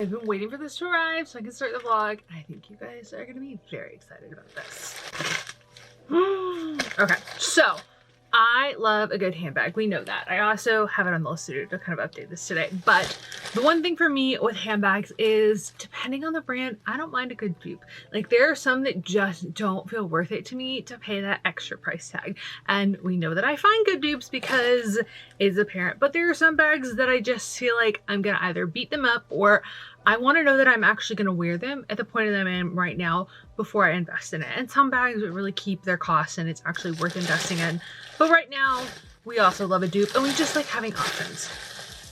I've been waiting for this to arrive so I can start the vlog. I think you guys are gonna be very excited about this. Okay, so I love a good handbag. We know that. I also have it on the list to kind of update this today. But the one thing for me with handbags is, depending on the brand, I don't mind a good dupe. Like, there are some that just don't feel worth it to me to pay that extra price tag. And we know that I find good dupes because it's apparent. But there are some bags that I just feel like I'm gonna either beat them up, or I want to know that I'm actually going to wear them at the point that I'm in right now before I invest in it. And some bags would really keep their costs and it's actually worth investing in. But right now, we also love a dupe and we just like having options.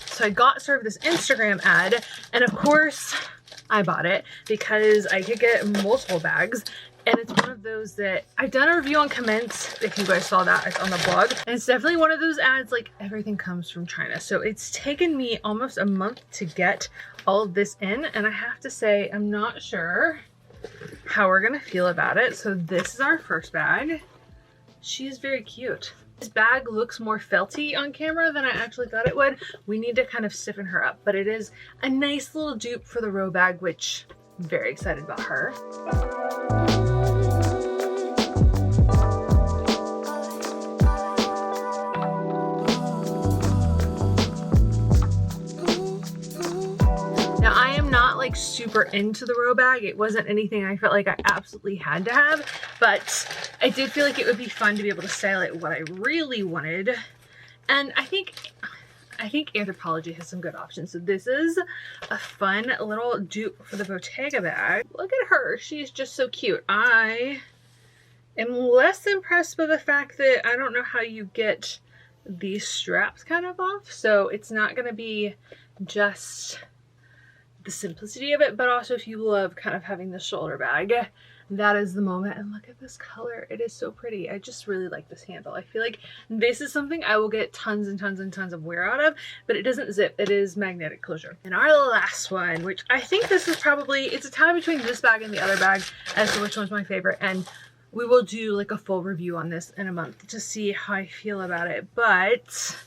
So I got served this Instagram ad, and of course I bought it because I could get multiple bags. And it's one of those that I've done a review on Commence, if you guys saw that, it's on the blog. And it's definitely one of those ads, like, everything comes from China. So it's taken me almost a month to get all of this in. And I have to say, I'm not sure how we're gonna feel about it. So this is our first bag. She is very cute. This bag looks more felty on camera than I actually thought it would. We need to kind of stiffen her up, but it is a nice little dupe for the Row bag, which I'm very excited about her. Like super into the Row bag. It wasn't anything I felt like I absolutely had to have, but I did feel like it would be fun to be able to style it what I really wanted. And I think Anthropologie has some good options. So this is a fun little dupe for the Bottega bag. Look at her. She's just so cute. I am less impressed by the fact that I don't know how you get these straps kind of off. So it's not going to be just the simplicity of it, but also if you love kind of having the shoulder bag, that is the moment. And look at this color. It is so pretty. I just really like this handle. I feel like this is something I will get tons and tons and tons of wear out of, but it doesn't zip. It is magnetic closure. And our last one, which I think this is probably, it's a tie between this bag and the other bag as to which one's my favorite. And we will do like a full review on this in a month to see how I feel about it. But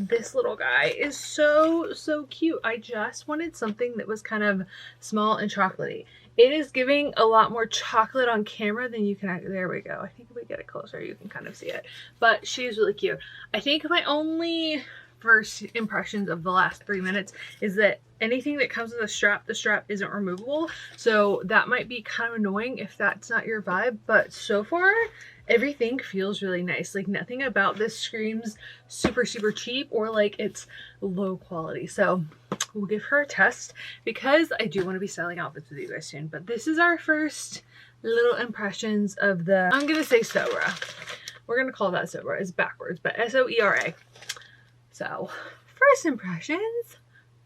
this little guy is so cute. I just wanted something that was kind of small and chocolatey. It is giving a lot more chocolate on camera than you can. There we go. I think if we get it closer, you can kind of see it. But she is really cute. I think my only first impressions of the last 3 minutes is that anything that comes with the strap isn't removable. So that might be kind of annoying if that's not your vibe. But so far, everything feels really nice. Like, nothing about this screams super cheap or like it's low quality. So we'll give her a test because I do want to be styling outfits with you guys soon. But this is our first little impressions of the, I'm gonna say Soera. We're gonna call that Soera. It's backwards, but S-O-E-R-A. So first impressions,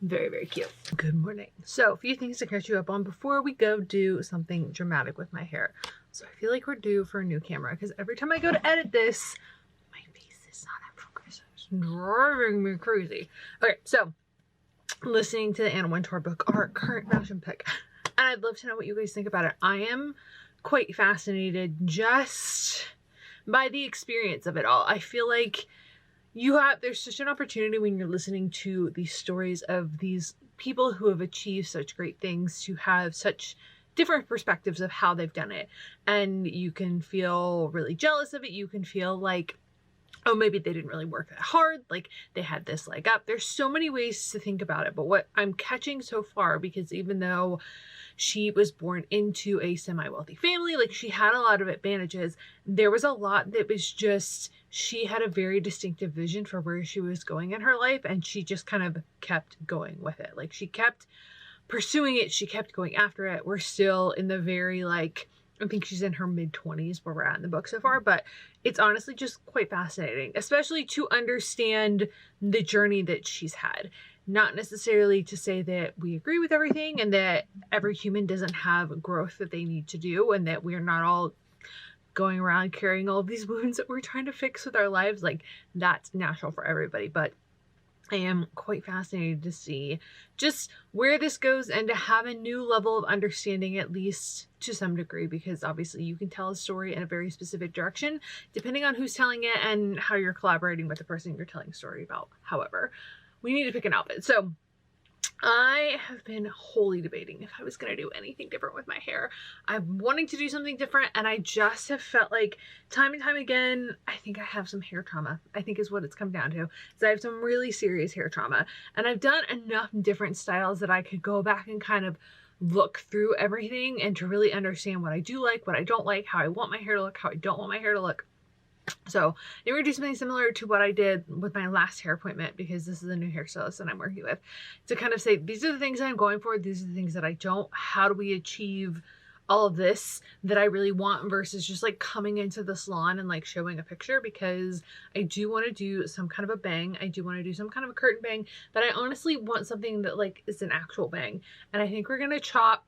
very cute. Good morning. So a few things to catch you up on before we go do something dramatic with my hair. So I feel like we're due for a new camera because every time I go to edit this, my face is not in focus. It's driving me crazy. Okay, so listening to the Anna Wintour book, our current fashion pick, and I'd love to know what you guys think about it. I am quite fascinated just by the experience of it all. I feel like there's such an opportunity when you're listening to these stories of these people who have achieved such great things to have such different perspectives of how they've done it. And you can feel really jealous of it. You can feel like, oh, maybe they didn't really work that hard. Like, they had this leg up. There's so many ways to think about it. But what I'm catching so far, because even though she was born into a semi-wealthy family, like, she had a lot of advantages, there was a lot that was just, she had a very distinctive vision for where she was going in her life, and she just kind of kept going with it. Like, she kept pursuing it. She kept going after it. We're still in the very, like, I think she's in her mid-20s where we're at in the book so far, but it's honestly just quite fascinating, especially to understand the journey that she's had. Not necessarily to say that we agree with everything and that every human doesn't have growth that they need to do and that we're not all going around carrying all of these wounds that we're trying to fix with our lives. Like, that's natural for everybody, but I am quite fascinated to see just where this goes and to have a new level of understanding, at least to some degree, because obviously you can tell a story in a very specific direction depending on who's telling it and how you're collaborating with the person you're telling a story about. However, we need to pick an outfit. So I have been wholly debating if I was going to do anything different with my hair. I'm wanting to do something different, and I just have felt like time and time again, I think I have some hair trauma, I think is what it's come down to. So I have some really serious hair trauma, and I've done enough different styles that I could go back and kind of look through everything and to really understand what I do like, what I don't like, how I want my hair to look, how I don't want my hair to look. So I'm going to do something similar to what I did with my last hair appointment, because this is a new hairstylist that I'm working with, to kind of say, these are the things I'm going for, these are the things that I don't, how do we achieve all of this that I really want, versus just like coming into the salon and like showing a picture, because I do want to do some kind of a bang. I do want to do some kind of a curtain bang, but I honestly want something that like is an actual bang. And I think we're going to chop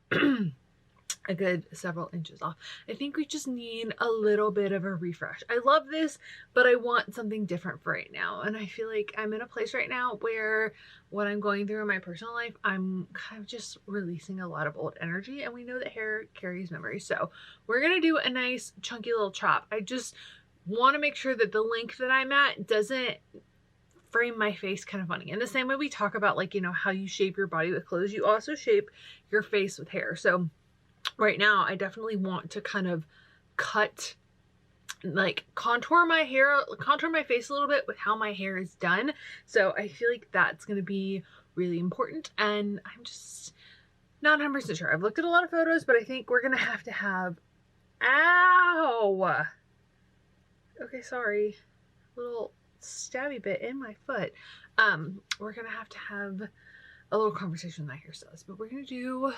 a good several inches off. I think we just need a little bit of a refresh. I love this, but I want something different for right now. And I feel like I'm in a place right now where what I'm going through in my personal life, I'm kind of just releasing a lot of old energy, and we know that hair carries memories. So we're going to do a nice chunky little chop. I just want to make sure that the length that I'm at doesn't frame my face kind of funny. In the same way we talk about, like, you know, how you shape your body with clothes, you also shape your face with hair. So right now, I definitely want to kind of cut, like contour my hair, contour my face a little bit with how my hair is done. So I feel like that's going to be really important, and I'm just not 100% sure. I've looked at a lot of photos, but I think we're going to have, ow! Okay, sorry. Little stabby bit in my foot. We're going to have a little conversation with my hairstylist, but we're going to do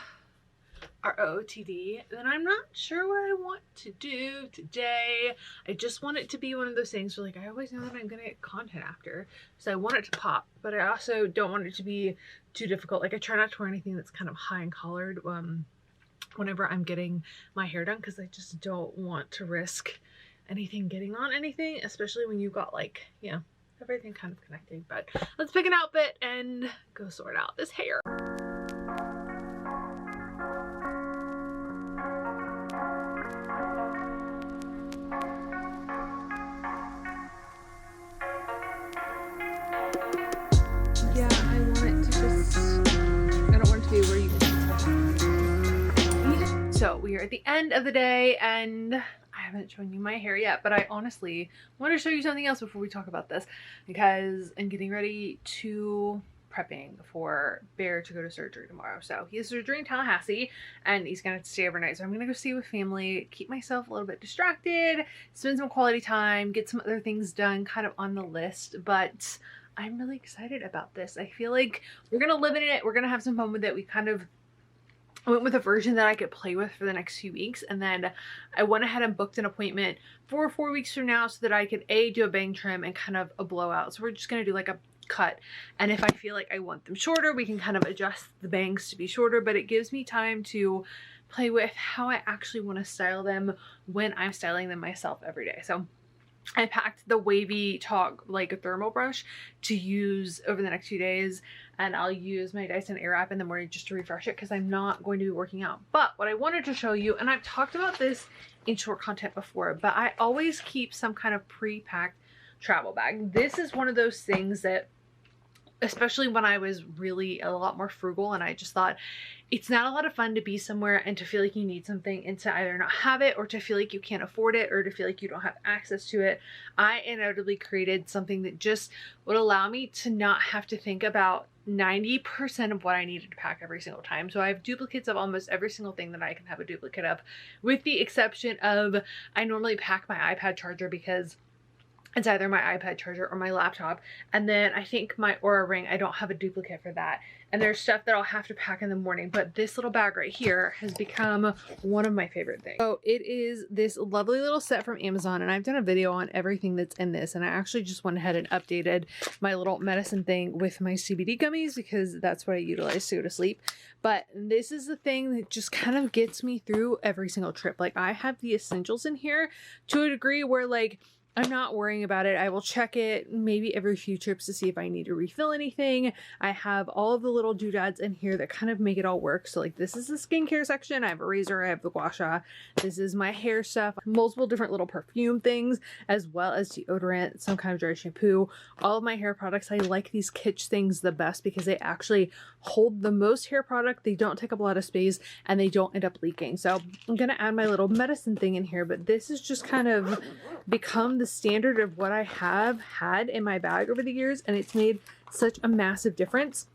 our OOTD. Then I'm not sure what I want to do today. I just want it to be one of those things where, like, I always know that I'm gonna get content after, so I want it to pop, but I also don't want it to be too difficult. Like, I try not to wear anything that's kind of high and collared whenever I'm getting my hair done, because I just don't want to risk anything getting on anything, especially when you've got, like, you know, everything kind of connecting. But let's pick an outfit and go sort out this hair. Yeah, I want it to just, I don't want it to be where you can. So we are at the end of the day, and I haven't shown you my hair yet, but I honestly want to show you something else before we talk about this, because I'm getting ready to prepping for Bear to go to surgery tomorrow. So he has surgery in Tallahassee, and he's gonna stay overnight. So I'm gonna go stay with family, keep myself a little bit distracted, spend some quality time, get some other things done kind of on the list. But I'm really excited about this. I feel like we're gonna live in it. We're gonna have some fun with it. We kind of went with a version that I could play with for the next few weeks, and then I went ahead and booked an appointment for 4 weeks from now so that I could do a bang trim and kind of a blowout. So we're just gonna do like a cut, and if I feel like I want them shorter, we can kind of adjust the bangs to be shorter, but it gives me time to play with how I actually want to style them when I'm styling them myself every day. So I packed the wavy talk like a thermal brush to use over the next few days, and I'll use my Dyson Airwrap in the morning just to refresh it, because I'm not going to be working out. But what I wanted to show you, and I've talked about this in short content before, but I always keep some kind of pre-packed travel bag. This is one of those things that, especially when I was really a lot more frugal, and I just thought it's not a lot of fun to be somewhere and to feel like you need something and to either not have it, or to feel like you can't afford it, or to feel like you don't have access to it. I inevitably created something that just would allow me to not have to think about 90% of what I needed to pack every single time. So I have duplicates of almost every single thing that I can have a duplicate of, with the exception of I normally pack my iPad charger, because it's either my iPad charger or my laptop. And then I think my Aura ring, I don't have a duplicate for that. And there's stuff that I'll have to pack in the morning, but this little bag right here has become one of my favorite things. So it is this lovely little set from Amazon, and I've done a video on everything that's in this, and I actually just went ahead and updated my little medicine thing with my CBD gummies, because that's what I utilize to go to sleep. But this is the thing that just kind of gets me through every single trip. Like, I have the essentials in here to a degree where, like, I'm not worrying about it. I will check it maybe every few trips to see if I need to refill anything. I have all of the little doodads in here that kind of make it all work. So like this is the skincare section. I have a razor, I have the gua sha. This is my hair stuff, multiple different little perfume things, as well as deodorant, some kind of dry shampoo. All of my hair products, I like these Kitsch things the best because they actually hold the most hair product. They don't take up a lot of space and they don't end up leaking. So I'm going to add my little medicine thing in here, but this is just kind of become the standard of what I have had in my bag over the years, and it's made such a massive difference.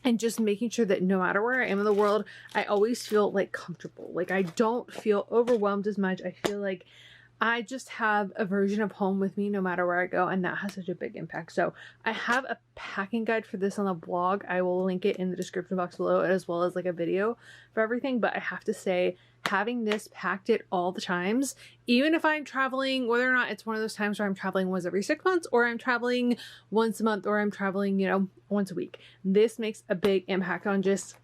And just making sure that no matter where I am in the world, I always feel like comfortable. Like I don't feel overwhelmed as much. I feel like I just have a version of home with me no matter where I go, and that has such a big impact. So I have a packing guide for this on the blog. I will link it in the description box below, as well as like a video for everything. But I have to say, having this packed at all the times, even if I'm traveling, whether or not it's one of those times where I'm traveling once every 6 months, or I'm traveling once a month, or I'm traveling, you know, once a week, this makes a big impact on just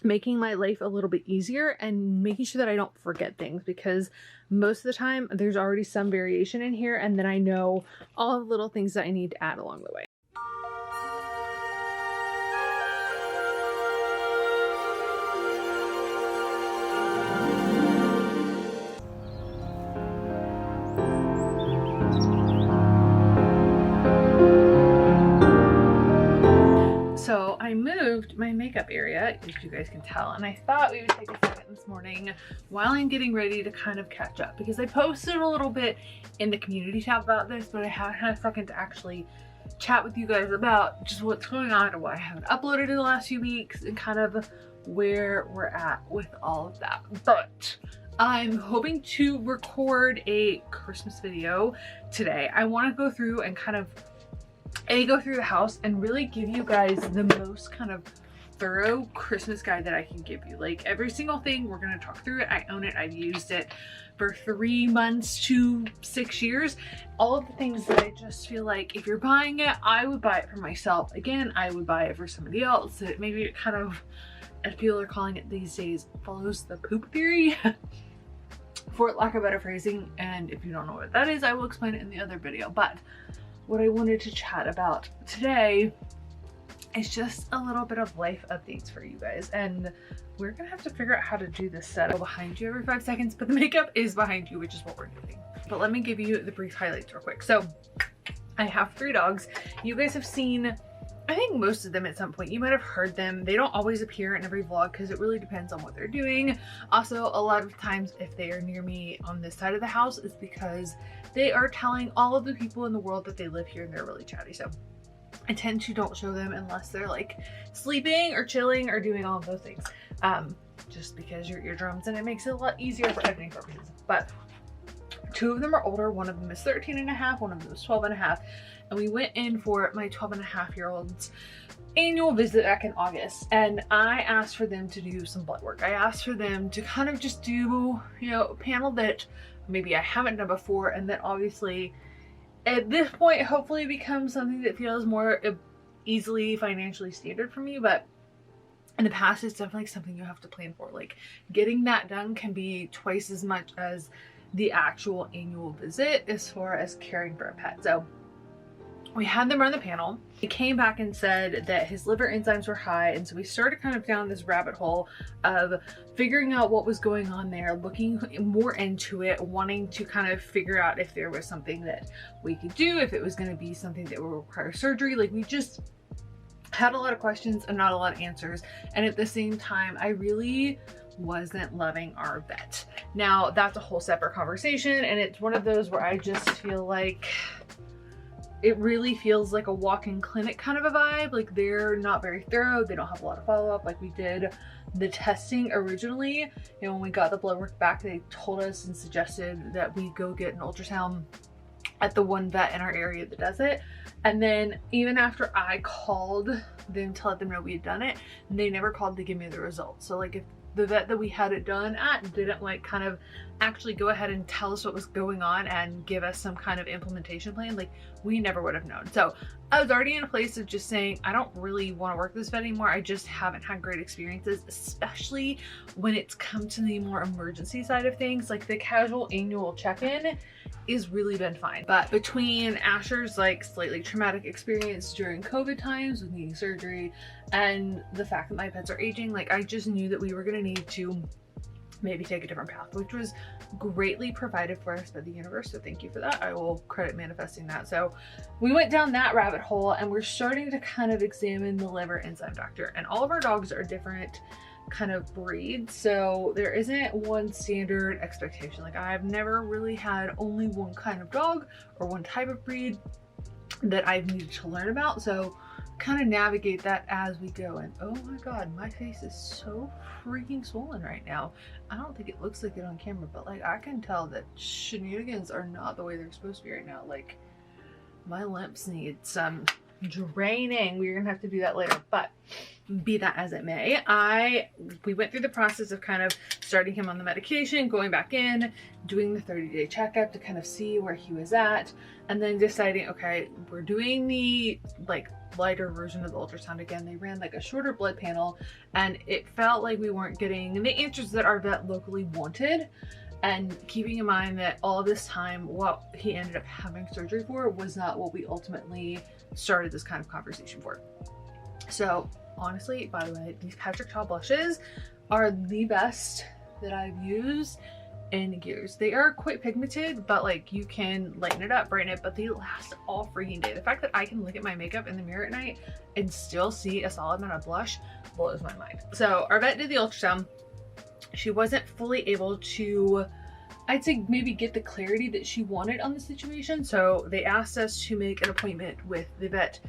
making my life a little bit easier and making sure that I don't forget things, because most of the time there's already some variation in here, and then I know all the little things that I need to add along the way. So I moved my makeup area, as you guys can tell, and I thought we would take a second this morning while I'm getting ready to kind of catch up, because I posted a little bit in the community tab about this, but I haven't had a second to actually chat with you guys about just what's going on and why I haven't uploaded in the last few weeks and kind of where we're at with all of that. But I'm hoping to record a Christmas video today. I want to go through and kind of go through the house and really give you guys the most kind of thorough Christmas guide that I can give you. Like every single thing, we're going to talk through it. I own it. I've used it for 3 months to 6 years. All of the things that I just feel like if you're buying it, I would buy it for myself. Again, I would buy it for somebody else. That maybe it kind of, as people are calling it these days, follows the poop theory. For lack of better phrasing. And if you don't know what that is, I will explain it in the other video. But what I wanted to chat about today is just a little bit of life updates for you guys, and we're gonna have to figure out how to do this setup behind you every 5 seconds, but the makeup is behind you, which is what we're doing. But let me give you the brief highlights real quick. So I have 3 dogs. You guys have seen, I think, most of them at some point. You might have heard them. They don't always appear in every vlog because it really depends on what they're doing. Also, a lot of times if they are near me on this side of the house, it's because they are telling all of the people in the world that they live here and they're really chatty. So I tend to don't show them unless they're like sleeping or chilling or doing all of those things. Just because your eardrums, and it makes it a lot easier for editing purposes. But 2 of them are older. One of them is 13 and a half. One of them is 12 and a half. And we went in for my 12 and a half year old's annual visit back in August. And I asked for them to do some blood work. I asked for them to kind of just do, you know, a panel that maybe I haven't done before. And that obviously at this point, hopefully becomes something that feels more easily financially standard for me. But in the past, it's definitely something you have to plan for. Like getting that done can be twice as much as the actual annual visit as far as caring for a pet. So we had them run the panel. He came back and said that his liver enzymes were high, and so we started kind of down this rabbit hole of figuring out what was going on there, looking more into it, wanting to kind of figure out if there was something that we could do, if it was going to be something that would require surgery. Like we just had a lot of questions and not a lot of answers. And at the same time, I really wasn't loving our vet. Now that's a whole separate conversation, and it's one of those where I just feel like it really feels like a walk-in clinic kind of a vibe. Like they're not very thorough. They don't have a lot of follow-up. Like we did the testing originally, you know, when we got the blood work back, they told us and suggested that we go get an ultrasound at the one vet in our area that does it. And then even after I called them to let them know we had done it, they never called to give me the results. So like if the vet that we had it done at didn't like kind of actually go ahead and tell us what was going on and give us some kind of implementation plan, like we never would have known. So I was already in a place of just saying, I don't really want to work this vet anymore. I just haven't had great experiences, especially when it's come to the more emergency side of things. Like the casual annual check-in is really been fine. But between Asher's like slightly traumatic experience during COVID times with needing surgery and the fact that my pets are aging, like I just knew that we were gonna need to maybe take a different path, which was greatly provided for us by the universe. So thank you for that. I will credit manifesting that. So we went down that rabbit hole and we're starting to kind of examine the liver enzyme factor, and all of our dogs are different kind of breed, so there isn't one standard expectation. Like I've never really had only one kind of dog or one type of breed that I've needed to learn about, so kind of navigate that as we go. And oh my god, my face is so freaking swollen right now. I don't think it looks like it on camera, but like I can tell that shenanigans are not the way they're supposed to be right now. Like my lips need some draining. We're gonna have to do that later, but be that as it may, we went through the process of kind of starting him on the medication, going back in, doing the 30-day checkup to kind of see where he was at, and then deciding, okay, we're doing the like lighter version of the ultrasound again. They ran like a shorter blood panel and it felt like we weren't getting the answers that our vet locally wanted. And keeping in mind that all of this time, what he ended up having surgery for was not what we ultimately started this kind of conversation for. So honestly, by the way, these Patrick Ta blushes are the best that I've used in years. They are quite pigmented, but like you can lighten it up, brighten it, but they last all freaking day. The fact that I can look at my makeup in the mirror at night and still see a solid amount of blush blows my mind. So our vet did the ultrasound. She wasn't fully able to, I'd say, maybe get the clarity that she wanted on the situation. So they asked us to make an appointment with the vet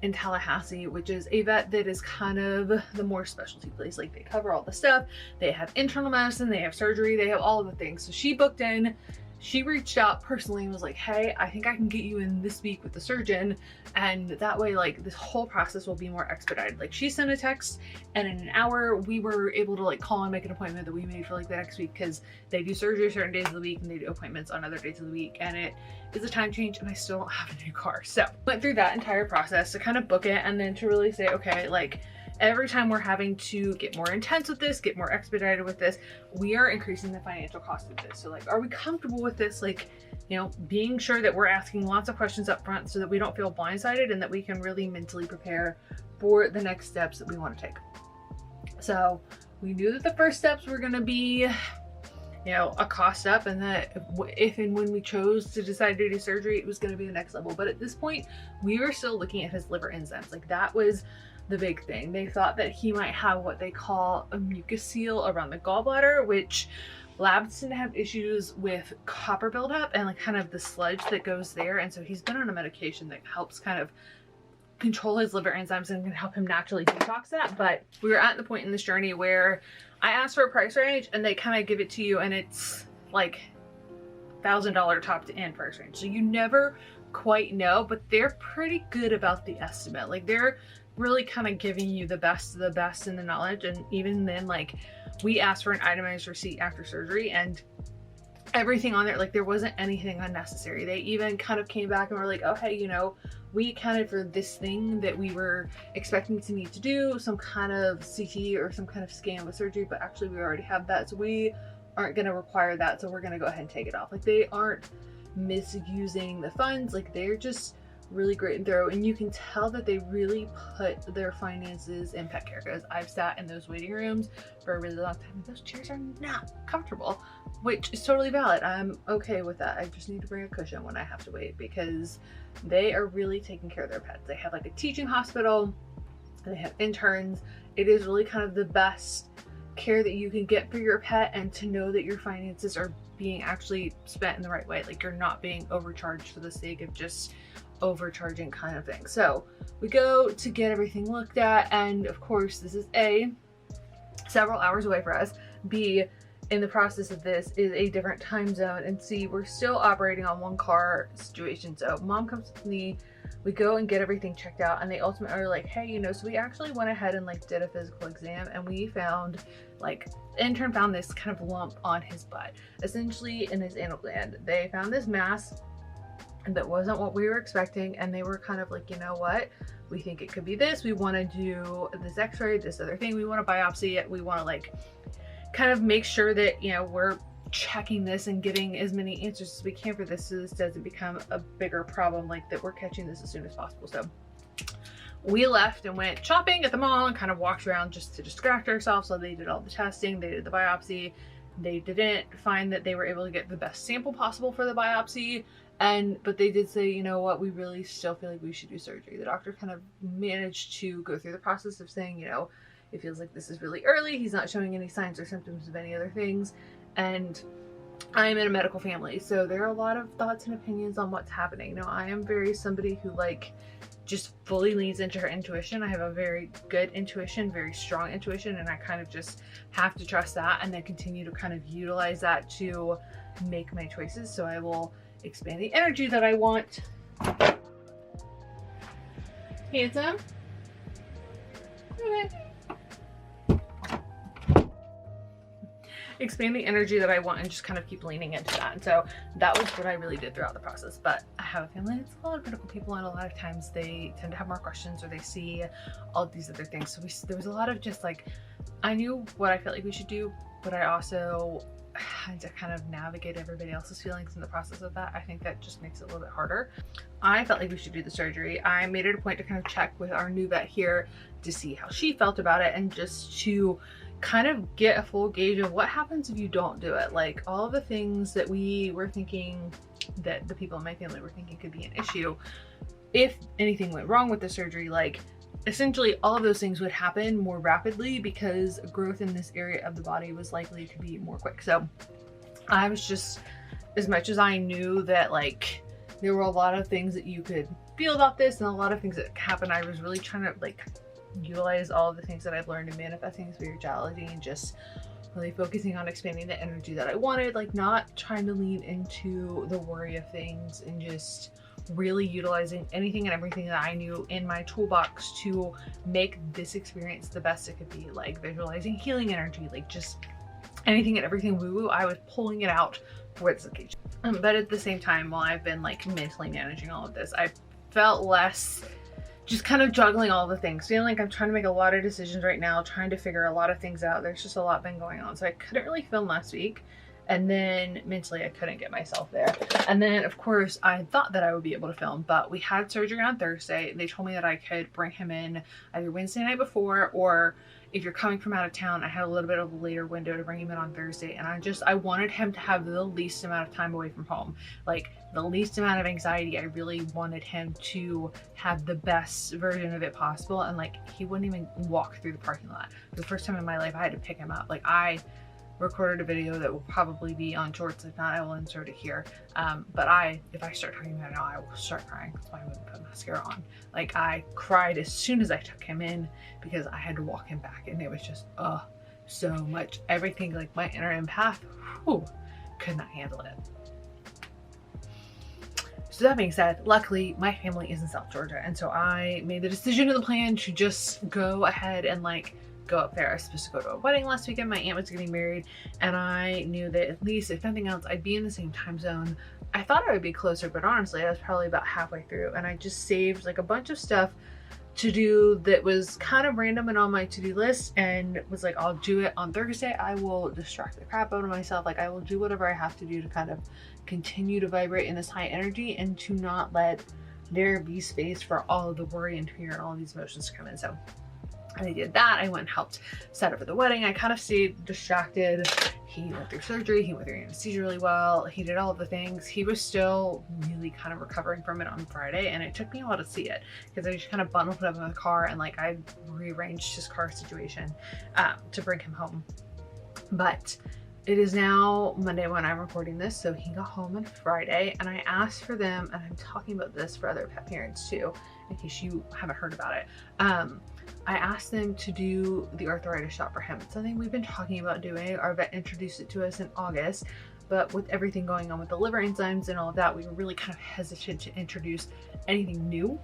in Tallahassee, which is a vet that is kind of the more specialty place. Like they cover all the stuff. They have internal medicine, they have surgery, they have all of the things. So she booked in. She reached out personally and was like, hey, I think I can get you in this week with the surgeon, and that way like this whole process will be more expedited. Like she sent a text and in an hour we were able to like call and make an appointment that we made for like the next week, because they do surgery certain days of the week and they do appointments on other days of the week, and it is a time change and I still don't have a new car. So went through that entire process to kind of book it, and then to really say, okay, like every time we're having to get more intense with this, get more expedited with this, we are increasing the financial cost of this. So like, are we comfortable with this? Like, you know, being sure that we're asking lots of questions up front so that we don't feel blindsided and that we can really mentally prepare for the next steps that we want to take. So we knew that the first steps were going to be, you know, a cost up, and that if and when we chose to decide to do surgery, it was going to be the next level. But at this point, we were still looking at his liver enzymes. Like that was the big thing. They thought that he might have what they call a mucus seal around the gallbladder, which labs tend to have issues with copper buildup and like kind of the sludge that goes there. And so he's been on a medication that helps kind of control his liver enzymes and can help him naturally detox that. But we were at the point in this journey where I asked for a price range and they kind of give it to you, and it's like $1,000 top to end price range. So you never quite know, but they're pretty good about the estimate. Like they're really kind of giving you the best of the best in the knowledge. And even then, like we asked for an itemized receipt after surgery and everything on there, like there wasn't anything unnecessary. They even kind of came back and were like, oh hey, you know, we accounted for this thing that we were expecting to need to do, some kind of CT or some kind of scan with surgery, but actually we already have that, so we aren't going to require that, so we're going to go ahead and take it off. Like they aren't misusing the funds. Like they're just really great and thorough, and you can tell that they really put their finances in pet care, because I've sat in those waiting rooms for a really long time and those chairs are not comfortable, which is totally valid. I'm okay with that. I just need to bring a cushion when I have to wait, because they are really taking care of their pets. They have like a teaching hospital, they have interns. It is really kind of the best care that you can get for your pet, and to know that your finances are being actually spent in the right way. Like you're not being overcharged for the sake of just overcharging kind of thing. So we go to get everything looked at, and of course this is A, several hours away for us, B, in the process of this is a different time zone, and C, we're still operating on one car situation. So mom comes with me, we go and get everything checked out, and they ultimately are like, hey, you know, so we actually went ahead and like did a physical exam, and we found like, the intern found this kind of lump on his butt, essentially in his anal gland. They found this mass that wasn't what we were expecting, and they were kind of like, you know what, we think it could be this, we want to do this x-ray, this other thing, we want to biopsy it, we want to like kind of make sure that, you know, we're checking this and getting as many answers as we can for this so this doesn't become a bigger problem, like that we're catching this as soon as possible. So we left and went shopping at the mall and kind of walked around just to distract ourselves. So they did all the testing, they did the biopsy. They didn't find that they were able to get the best sample possible for the biopsy. But they did say, you know what, we really still feel like we should do surgery. The doctor kind of managed to go through the process of saying, you know, it feels like this is really early. He's not showing any signs or symptoms of any other things. And I'm in a medical family, so there are a lot of thoughts and opinions on what's happening. Now, I am very somebody who like just fully leans into her intuition. I have a very good intuition, very strong intuition, and I kind of just have to trust that and then continue to kind of utilize that to make my choices. So I will expand the energy that I want. Handsome. Okay. Expand the energy that I want and just kind of keep leaning into that. And so that was what I really did throughout the process. But I have a family that's a lot of medical people, and a lot of times they tend to have more questions or they see all of these other things. So there was a lot of just like, I knew what I felt like we should do, but I also had to kind of navigate everybody else's feelings in the process of that. I think that just makes it a little bit harder. I felt like we should do the surgery. I made it a point to kind of check with our new vet here to see how she felt about it, and just to kind of get a full gauge of what happens if you don't do it. Like all of the things that we were thinking, that the people in my family were thinking could be an issue if anything went wrong with the surgery, like essentially all of those things would happen more rapidly because growth in this area of the body was likely to be more quick. So I was just, as much as I knew that like there were a lot of things that you could feel about this and a lot of things that happened, I was really trying to like utilize all of the things that I've learned in manifesting spirituality and just really focusing on expanding the energy that I wanted, like not trying to lean into the worry of things, and just really utilizing anything and everything that I knew in my toolbox to make this experience the best it could be. Like visualizing healing energy, like just anything and everything woo-woo, I was pulling it out for this occasion. But at the same time, while I've been like mentally managing all of this, I felt less just kind of juggling all the things, feeling like I'm trying to make a lot of decisions right now, trying to figure a lot of things out. There's just a lot been going on. So I couldn't really film last week. And then mentally I couldn't get myself there. And then of course I thought that I would be able to film, but we had surgery on Thursday. They told me that I could bring him in either Wednesday night before, or if you're coming from out of town, I had a little bit of a later window to bring him in on Thursday. And I wanted him to have the least amount of time away from home, like the least amount of anxiety. I really wanted him to have the best version of it possible. And like, he wouldn't even walk through the parking lot. For the first time in my life, I had to pick him up. Like I recorded a video that will probably be on shorts. If not, I will insert it here. But if I start talking about it now, I will start crying. That's why I wouldn't put mascara on. Like I cried as soon as I took him in because I had to walk him back, and it was just so much. Everything, like my inner empath, could not handle it. So that being said, luckily my family is in South Georgia, and so I made the decision and the plan to just go ahead and like go up there. I was supposed to go to a wedding last weekend. My aunt was getting married, and I knew that at least, if nothing else, I'd be in the same time zone. I thought I would be closer, but honestly I was probably about halfway through, and I just saved like a bunch of stuff to do that was kind of random and on my to-do list, and was like, I'll do it on Thursday. I will distract the crap out of myself. Like I will do whatever I have to do to kind of continue to vibrate in this high energy and to not let there be space for all of the worry and fear and all of these emotions to come in. So I did that. I went and helped set up for the wedding. I kind of stayed distracted. He went through surgery. He went through anesthesia really well. He did all of the things. He was still really kind of recovering from it on Friday, and it took me a while to see it because I just kind of bundled him up in the car, and like I rearranged his car situation to bring him home. But it is now Monday when I'm recording this, so he got home on Friday, and I asked for them, and I'm talking about this for other pet parents too, in case you haven't heard about it. I asked them to do the arthritis shot for him. It's something we've been talking about doing. Our vet introduced it to us in August, but with everything going on with the liver enzymes and all of that, we were really kind of hesitant to introduce anything new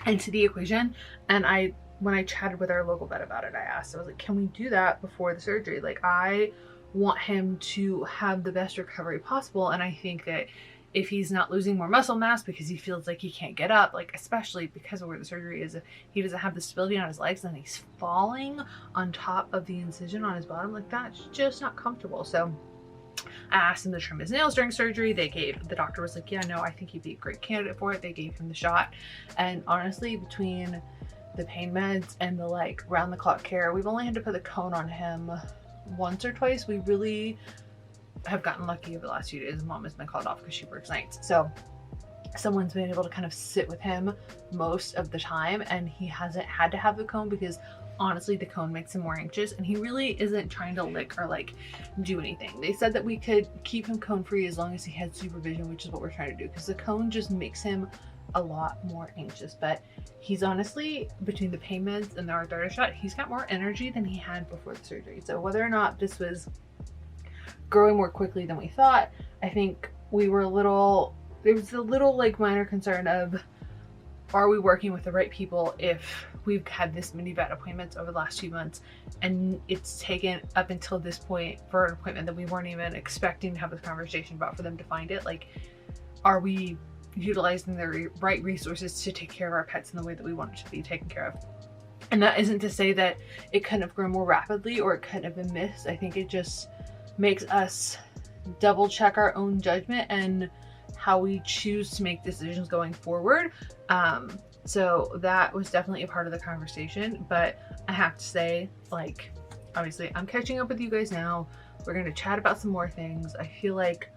into the equation. And when I chatted with our local vet about it, I was like, can we do that before the surgery? Like I want him to have the best recovery possible, and I think that if he's not losing more muscle mass because he feels like he can't get up, like especially because of where the surgery is, if he doesn't have the stability on his legs and he's falling on top of the incision on his bottom, like that's just not comfortable. So I asked him to trim his nails during surgery. The doctor was like, yeah, no, I think he'd be a great candidate for it. They gave him the shot. And honestly, between the pain meds and the like round the clock care, we've only had to put the cone on him once or twice. We really have gotten lucky over the last few days. His mom has been called off because she works nights. So someone's been able to kind of sit with him most of the time, and he hasn't had to have the cone because honestly the cone makes him more anxious, and he really isn't trying to lick or like do anything. They said that we could keep him cone free as long as he had supervision, which is what we're trying to do, because the cone just makes him a lot more anxious. But he's honestly, between the pain meds and the arthritis shot, he's got more energy than he had before the surgery. So whether or not this was growing more quickly than we thought, I think we were there was a little like minor concern of, are we working with the right people if we've had this many vet appointments over the last few months and it's taken up until this point for an appointment that we weren't even expecting to have this conversation about for them to find it? Like, are we utilizing the right resources to take care of our pets in the way that we want it to be taken care of? And that isn't to say that it couldn't have grown more rapidly or it couldn't have been missed. I think it just makes us double check our own judgment and how we choose to make decisions going forward. So that was definitely a part of the conversation. But I have to say, like, obviously I'm catching up with you guys now. We're going to chat about some more things. I feel like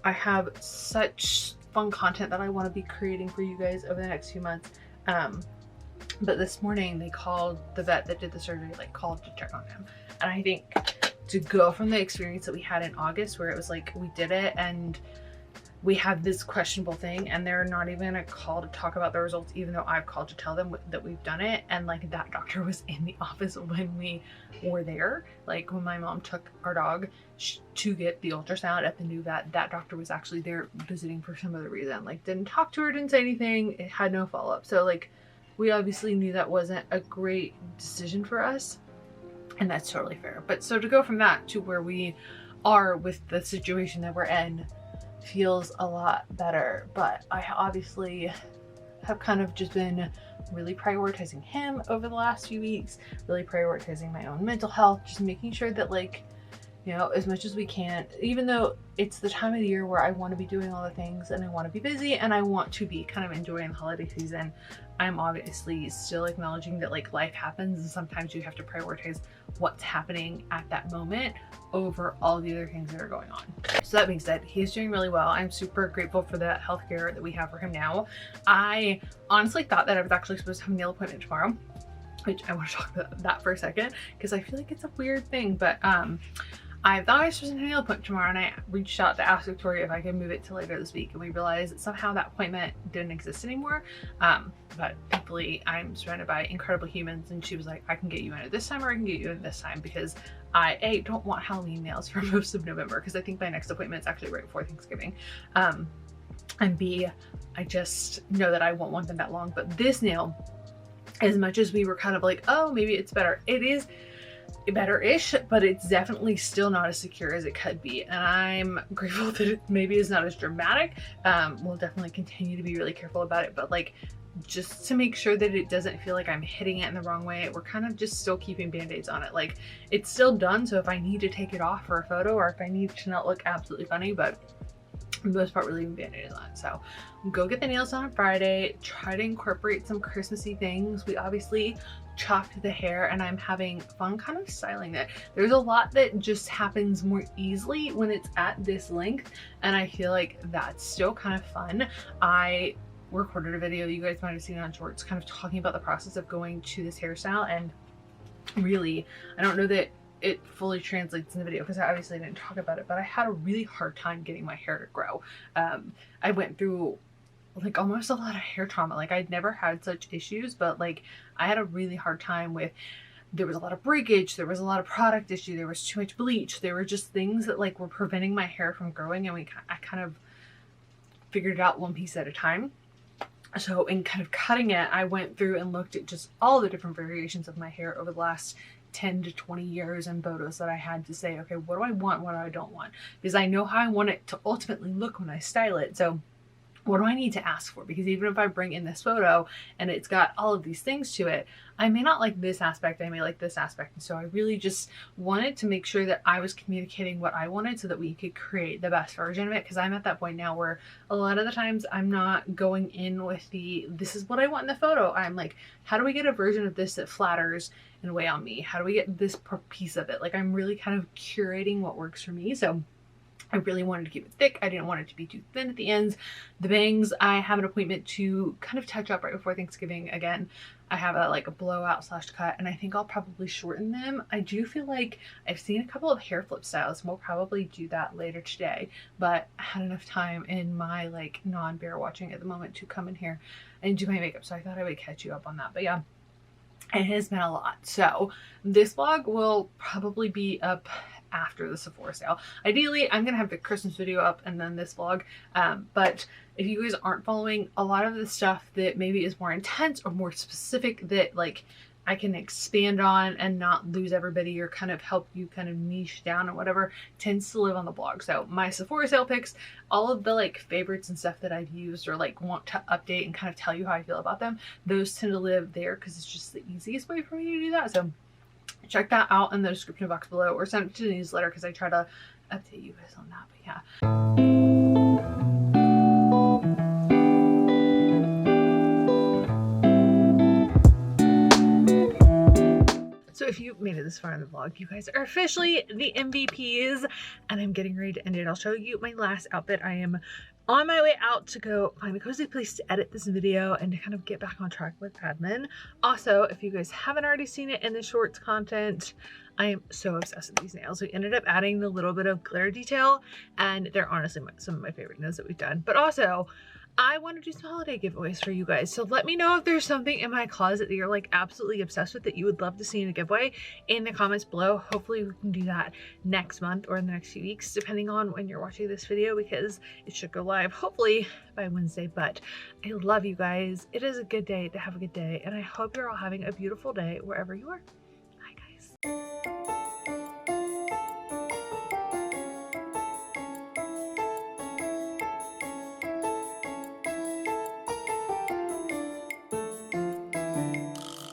I have such fun content that I want to be creating for you guys over the next few months. But this morning they called the vet that did the surgery, like called to check on him. And I think to go from the experience that we had in August where it was like we did it and we have this questionable thing and they're not even gonna call to talk about the results, even though I've called to tell them that we've done it. And like that doctor was in the office when we were there. Like when my mom took our dog to get the ultrasound at the new vet, that doctor was actually there visiting for some other reason. Like didn't talk to her, didn't say anything, it had no follow-up. So like we obviously knew that wasn't a great decision for us, and that's totally fair. But so to go from that to where we are with the situation that we're in feels a lot better. But I obviously have kind of just been really prioritizing him over the last few weeks, really prioritizing my own mental health, just making sure that, like, you know, as much as we can, even though it's the time of the year where I want to be doing all the things and I want to be busy and I want to be kind of enjoying the holiday season, I'm obviously still acknowledging that like life happens and sometimes you have to prioritize what's happening at that moment over all the other things that are going on. So that being said, he's doing really well. I'm super grateful for the healthcare that we have for him now. I honestly thought that I was actually supposed to have a nail appointment tomorrow, which I want to talk about that for a second because I feel like it's a weird thing. But I thought I was supposed to have a nail appointment tomorrow, and I reached out to ask Victoria if I could move it to later this week, and we realized that somehow that appointment didn't exist anymore. But thankfully I'm surrounded by incredible humans, and she was like, I can get you in at this time or I can get you in this time, because I A, don't want Halloween nails for most of November because I think my next appointment is actually right before Thanksgiving, and B, I just know that I won't want them that long. But this nail, as much as we were kind of like, oh, maybe it's better, it is better-ish, but it's definitely still not as secure as it could be, and I'm grateful that it maybe is not as dramatic. We'll definitely continue to be really careful about it, but like just to make sure that it doesn't feel like I'm hitting it in the wrong way, we're kind of just still keeping band-aids on it. Like it's still done, so if I need to take it off for a photo or if I need to not look absolutely funny, but for the most part we're leaving band-aids on it. So go get the nails done on Friday, try to incorporate some Christmassy things. We obviously chopped the hair and I'm having fun kind of styling it. There's a lot that just happens more easily when it's at this length, and I feel like that's still kind of fun. I recorded a video you guys might have seen on Shorts kind of talking about the process of going to this hairstyle, and really I don't know that it fully translates in the video because I obviously didn't talk about it, but I had a really hard time getting my hair to grow. I went through like almost a lot of hair trauma. Like I'd never had such issues, but like I had a really hard time with, there was a lot of breakage, there was a lot of product issue, there was too much bleach, there were just things that like were preventing my hair from growing, and I kind of figured it out one piece at a time. So in kind of cutting it, I went through and looked at just all the different variations of my hair over the last 10 to 20 years and photos that I had to say, okay, what do I want, what do I don't want? Because I know how I want it to ultimately look when I style it. So what do I need to ask for? Because even if I bring in this photo and it's got all of these things to it, I may not like this aspect, I may like this aspect. And so I really just wanted to make sure that I was communicating what I wanted so that we could create the best version of it. Because I'm at that point now where a lot of the times I'm not going in with this is what I want in the photo. I'm like, how do we get a version of this that flatters and weigh on me? How do we get this piece of it? Like, I'm really kind of curating what works for me. So I really wanted to keep it thick. I didn't want it to be too thin at the ends. The bangs, I have an appointment to kind of touch up right before Thanksgiving. Again, I have a blowout / cut, and I think I'll probably shorten them. I do feel like I've seen a couple of hair flip styles, and we'll probably do that later today, but I had enough time in my non-bear watching at the moment to come in here and do my makeup, so I thought I would catch you up on that. But yeah, it has been a lot. So this vlog will probably be up after the Sephora sale. Ideally, I'm gonna have the Christmas video up and then this vlog, but if you guys aren't following, a lot of the stuff that maybe is more intense or more specific that I can expand on and not lose everybody or kind of help you kind of niche down or whatever tends to live on the blog. So my Sephora sale picks, all of the favorites and stuff that I've used or want to update and kind of tell you how I feel about them, those tend to live there because it's just the easiest way for me to do that. So check that out in the description box below, or send it to the newsletter because I try to update you guys on that. But yeah. So if you made it this far in the vlog, you guys are officially the MVPs, and I'm getting ready to end it. I'll show you my last outfit. I am on my way out to go find a cozy place to edit this video and to kind of get back on track with admin. Also, if you guys haven't already seen it in the shorts content, I am so obsessed with these nails. We ended up adding the little bit of glitter detail, and they're honestly some of my favorite nails that we've done. But also, I want to do some holiday giveaways for you guys. So let me know if there's something in my closet that you're absolutely obsessed with that you would love to see in a giveaway in the comments below. Hopefully we can do that next month or in the next few weeks, depending on when you're watching this video, because it should go live hopefully by Wednesday. But I love you guys. It is a good day to have a good day, and I hope you're all having a beautiful day wherever you are. Bye guys.